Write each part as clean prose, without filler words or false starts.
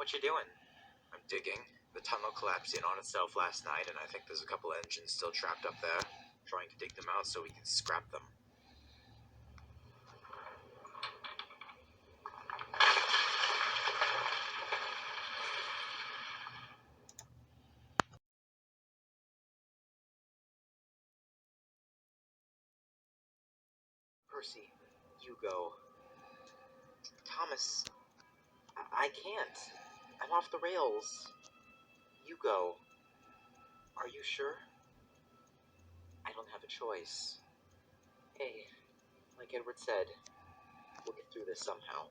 What you doing? I'm digging. The tunnel collapsed in on itself last night, and I think there's a couple engines still trapped up there. Trying to dig them out so we can scrap them. Percy, you go. Thomas, I can't. I'm off the rails. You go. Are you sure? I don't have a choice. Hey, like Edward said, we'll get through this somehow.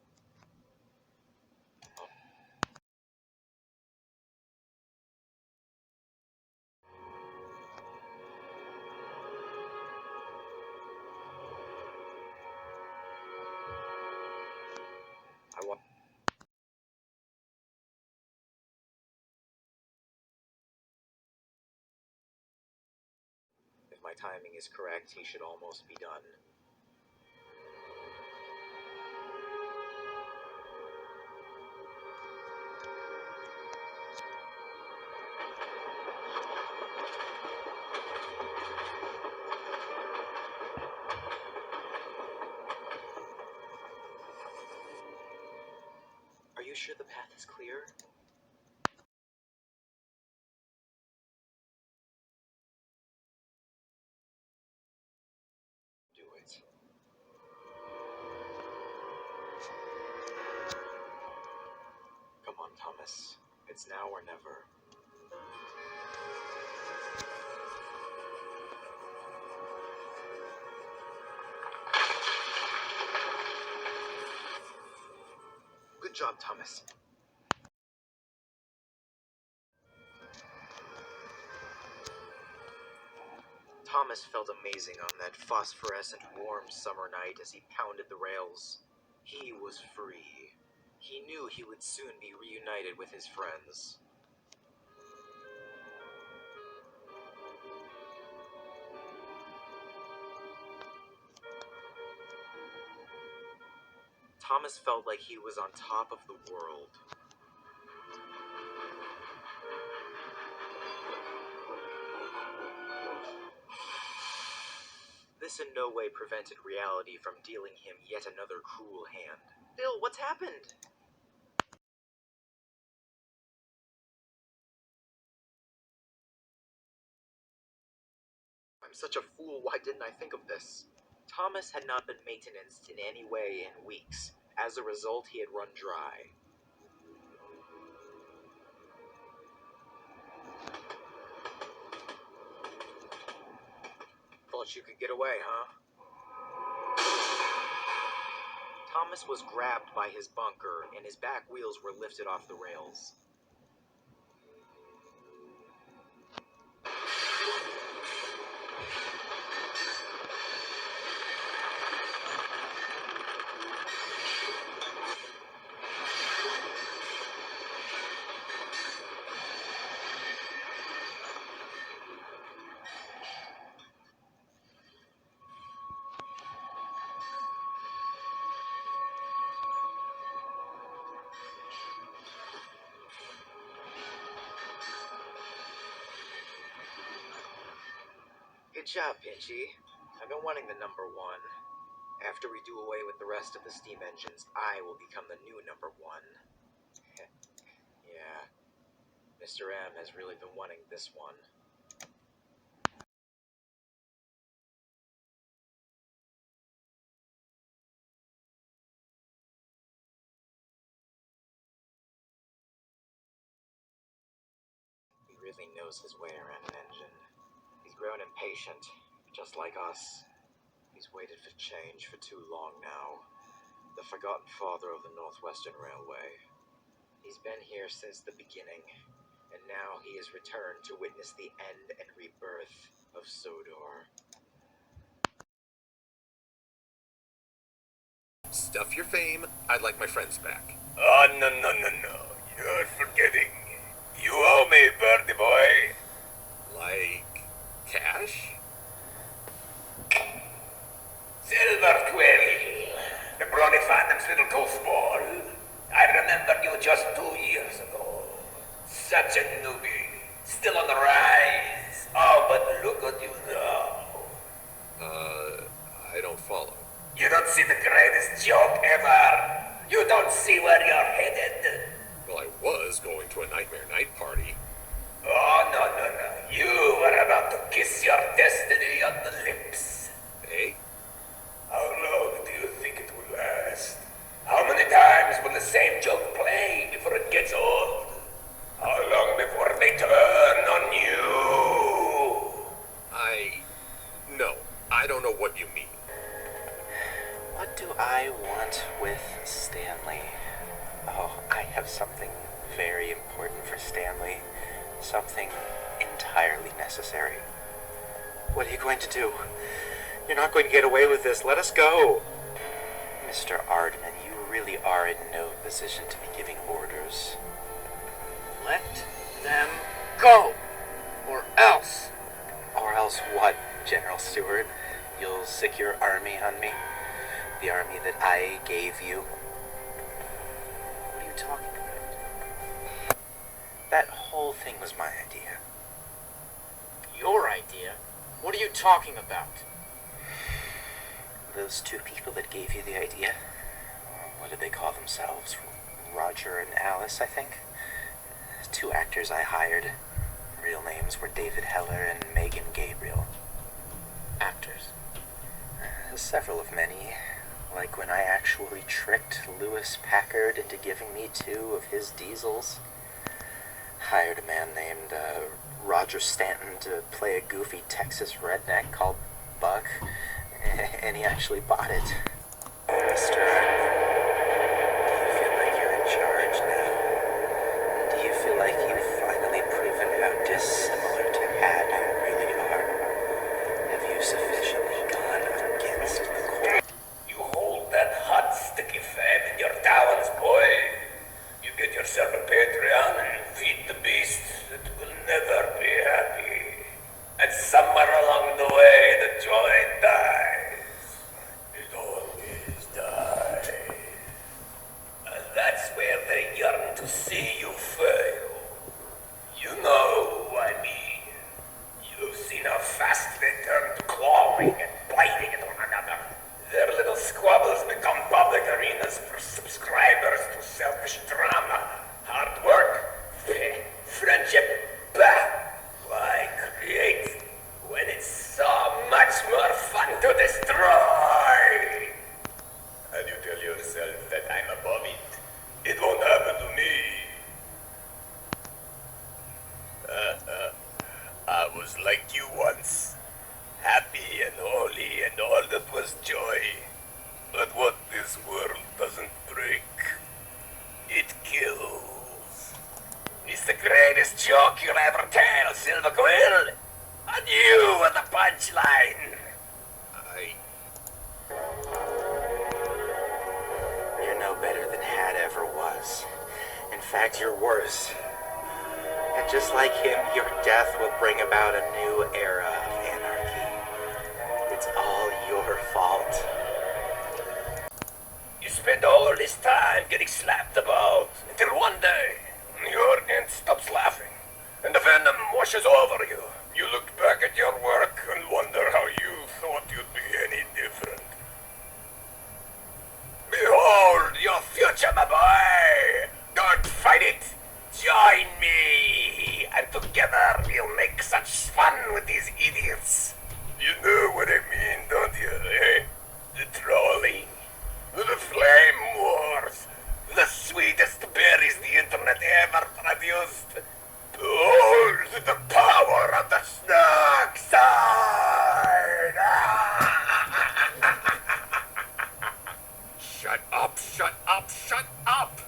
If my timing is correct, he should almost be done. Are you sure the path is clear? Do it. Come on, Thomas. It's now or never. Good job, Thomas. Thomas felt amazing on that phosphorescent, warm summer night as he pounded the rails. He was free. He knew he would soon be reunited with his friends. Thomas felt like he was on top of the world. This in no way prevented reality from dealing him yet another cruel hand. Bill, what's happened? I'm such a fool, why didn't I think of this? Thomas had not been maintained in any way in weeks. As a result, he had run dry. Thought you could get away, huh? Thomas was grabbed by his bunker, and his back wheels were lifted off the rails. Good job, Pinchy. I've been wanting the number one. After we do away with the rest of the steam engines, I will become the new number one. Yeah, Mr. M has really been wanting this one. He really knows his way around an engine. He's grown impatient, just like us. He's waited for change for too long now. The forgotten father of the Northwestern Railway. He's been here since the beginning, and now he has returned to witness the end and rebirth of Sodor. Stuff your fame. I'd like my friends back. Oh, no. You're forgetting. You owe me, birdie boy. Like cash? Silver Quill, the Brawny Phantom's little goofball. I remembered you just 2 years ago. such a newbie. Still on the rise. Oh, but look what you know. I don't follow. You don't see the greatest joke ever. You don't see where you're headed. Well, I was going to a Nightmare Night party. Oh, no. You were about to kiss your destiny on the lips. Hey? How long do you think it will last? How many times will the same joke play before it gets old? How long before they turn on you? No, I don't know what you mean. What do I want with Stanley? Oh, I have something very important for Stanley. Something entirely necessary. What are you going to do? You're not going to get away with this. Let us go. Mr. Ardman, you really are in no position to be giving orders. Let them go! Or else! Or else what, General Stewart? You'll sick your army on me? The army that I gave you? What are you talking about? That whole thing was my idea. Your idea? What are you talking about? Those two people that gave you the idea, what did they call themselves? Roger and Alice, I think? Two actors I hired. Real names were David Heller and Megan Gabriel. Actors. Several of many. Like when I actually tricked Lewis Packard into giving me 2 of his diesels. Hired a man named Roger Stanton to play a goofy Texas redneck called Buck, and he actually bought it. Mr. Ardman, do you feel like you're in charge now? Do you feel like you've finally proven how dissimilar to Had you really are? Have you sufficiently gone against the core? You hold that hot, sticky fam in your talons, boy. You get yourself a Patreon and feed the beast that will never be happy. And somewhere along the way, the joy dies. It always dies. And that's where they yearn to see you fail. You know who I mean. You've seen how fast they turn to clawing and biting at one another. Their little squabbles become public arenas for subscribers to selfish drama, hard work, friendship. Bah! Why create when it's so much more fun to destroy? And you tell yourself that I'm above it. It won't happen to me. I was like you once. Happy and holy and all that was joy. But what this world doesn't break, it kills. It's the greatest joke you'll ever tell, Silver Quill. And you are the punchline. You're no better than Had ever was. In fact, you're worse. And just like him, your death will bring about a new era of anarchy. It's all your fault. You spend all this time getting slapped about until one day the audience stops laughing and the venom washes over you. You look back at your work and wonder how you thought you'd be any different. Behold your future, my boy! Don't fight it! Join me! And together we'll make such fun with these idiots. You know what I mean, don't you, eh? The trolling, the flame wars, the sweetest berries the internet ever produced. Behold the power of the snark side! Shut up, shut up, shut up!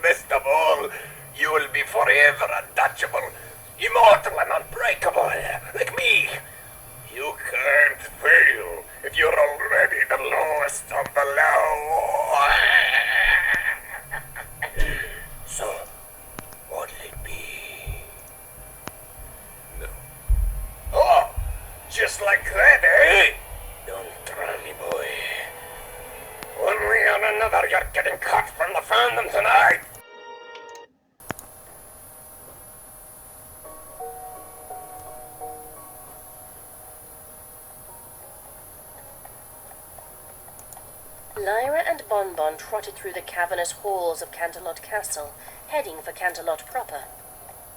Best of all, you will be forever untouchable, immortal and unbreakable, like me. You can't fail if you're already the lowest of the low. So, what'll it be? No. Oh, just like that, eh? Don't try me, boy. One way or another, you're getting cut from the fandom tonight. Bonbon trotted through the cavernous halls of Canterlot Castle, heading for Canterlot proper.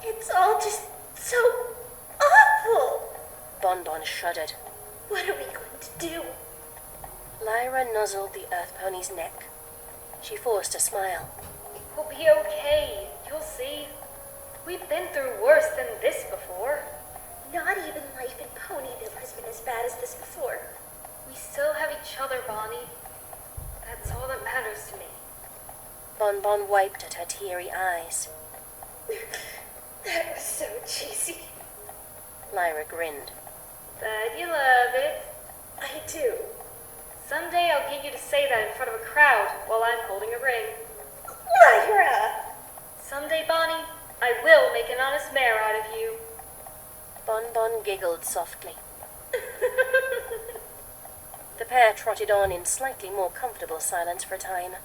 It's all just so awful. Bonbon shuddered. What are we going to do? Lyra nuzzled the Earth Pony's neck. She forced a smile. We'll be okay. You'll see. We've been through worse than this before. Not even life in Ponyville has been as bad as this before. We still have each other, Bonnie. That's all that matters to me. Bonbon wiped at her teary eyes. That was so cheesy. Lyra grinned. Bet you love it. I do. Someday I'll get you to say that in front of a crowd while I'm holding a ring. Lyra! Someday, Bonnie, I will make an honest mare out of you. Bonbon giggled softly. The pair trotted on in slightly more comfortable silence for a time,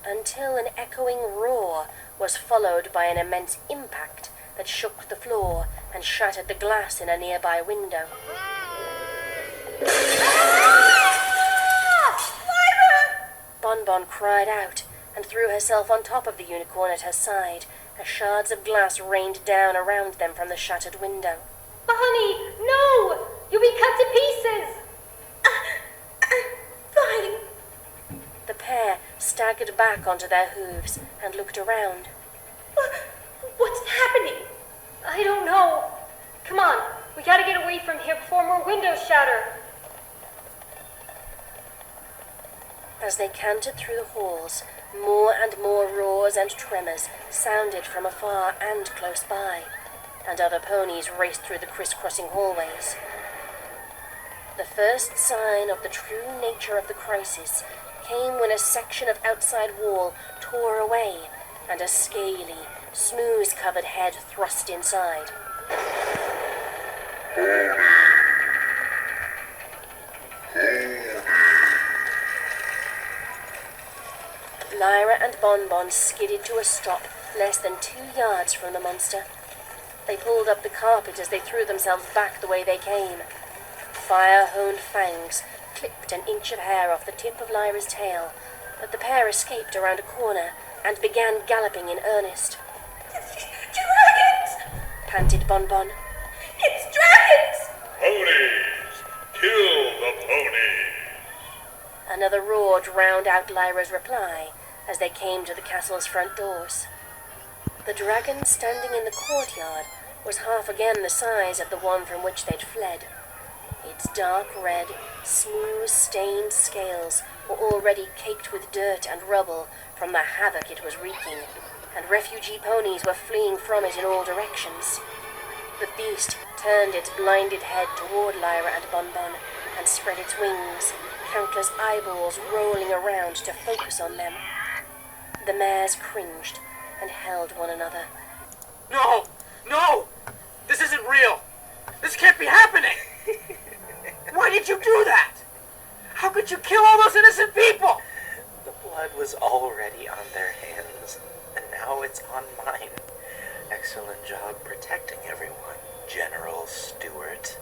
until an echoing roar was followed by an immense impact that shook the floor and shattered the glass in a nearby window. Lyra! Bonbon cried out and threw herself on top of the unicorn at her side as shards of glass rained down around them from the shattered window. Bonnie, no! You'll be cut to pieces! Fine. The pair staggered back onto their hooves and looked around. What's happening? I don't know. Come on, we gotta get away from here before more windows shatter. As they cantered through the halls, more and more roars and tremors sounded from afar and close by, and other ponies raced through the crisscrossing hallways. The first sign of the true nature of the crisis came when a section of outside wall tore away and a scaly, smooth-covered head thrust inside. Lyra and Bonbon skidded to a stop less than 2 yards from the monster. They pulled up the carpet as they threw themselves back the way they came. Fire-honed fangs clipped an inch of hair off the tip of Lyra's tail, but the pair escaped around a corner and began galloping in earnest. Dragons! Panted Bonbon. It's dragons! Ponies! Kill the ponies! Another roar drowned out Lyra's reply as they came to the castle's front doors. The dragon standing in the courtyard was half again the size of the one from which they'd fled. Its dark red, smooth, stained scales were already caked with dirt and rubble from the havoc it was wreaking, and refugee ponies were fleeing from it in all directions. The beast turned its blinded head toward Lyra and Bonbon and spread its wings, countless eyeballs rolling around to focus on them. The mares cringed and held one another. No! No! This isn't real! This can't be happening! Why did you do that? How could you kill all those innocent people? The blood was already on their hands, and now it's on mine. Excellent job protecting everyone, General Stewart.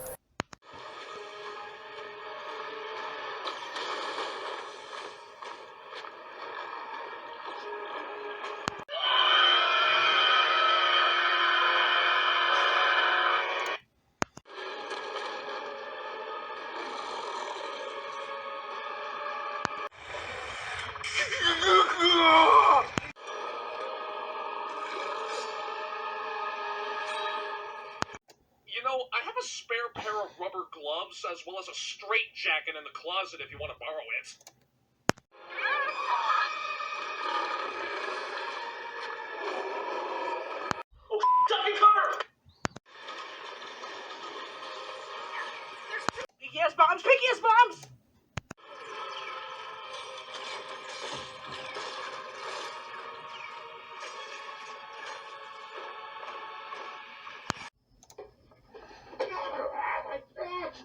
You know, I have a spare pair of rubber gloves as well as a straitjacket in the closet if you want to borrow it. Oh, duck and cover! Pinky ass bombs! Pinky ass bombs!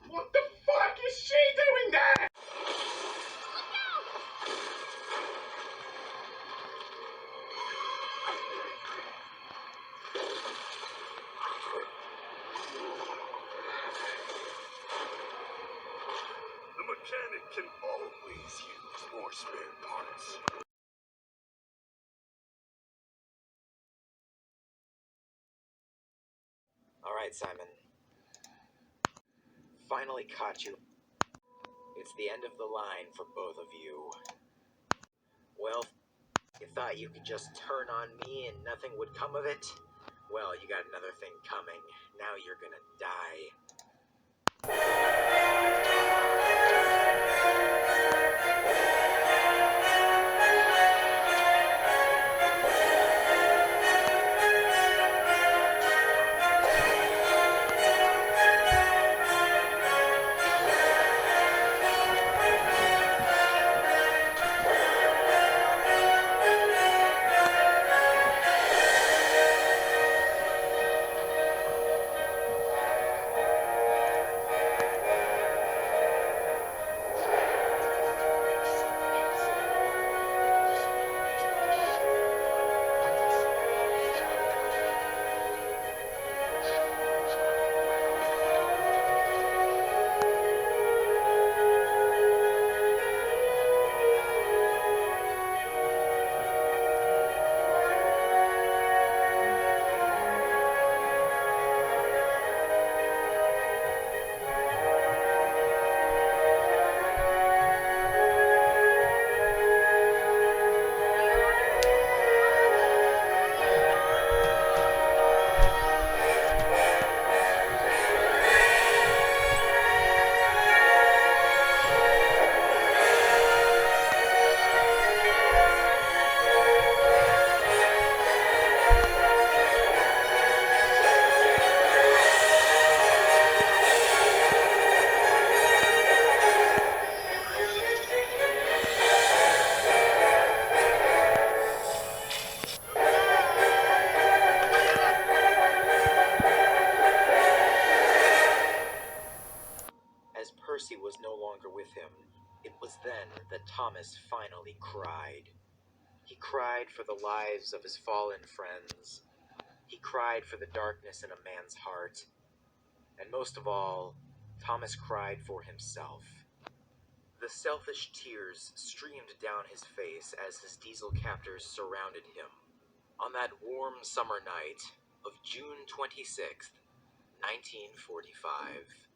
What the fuck is she doing that? The Alright, Simon. Finally caught you. It's the end of the line for both of you. Well, you thought you could just turn on me and nothing would come of it? Well, you got another thing coming. Now you're gonna die. As Percy was no longer with him, it was then that Thomas finally cried. He cried for the lives of his fallen friends. He cried for the darkness in a man's heart. And most of all, Thomas cried for himself. The selfish tears streamed down his face as his diesel captors surrounded him. On that warm summer night of June 26th, 1945.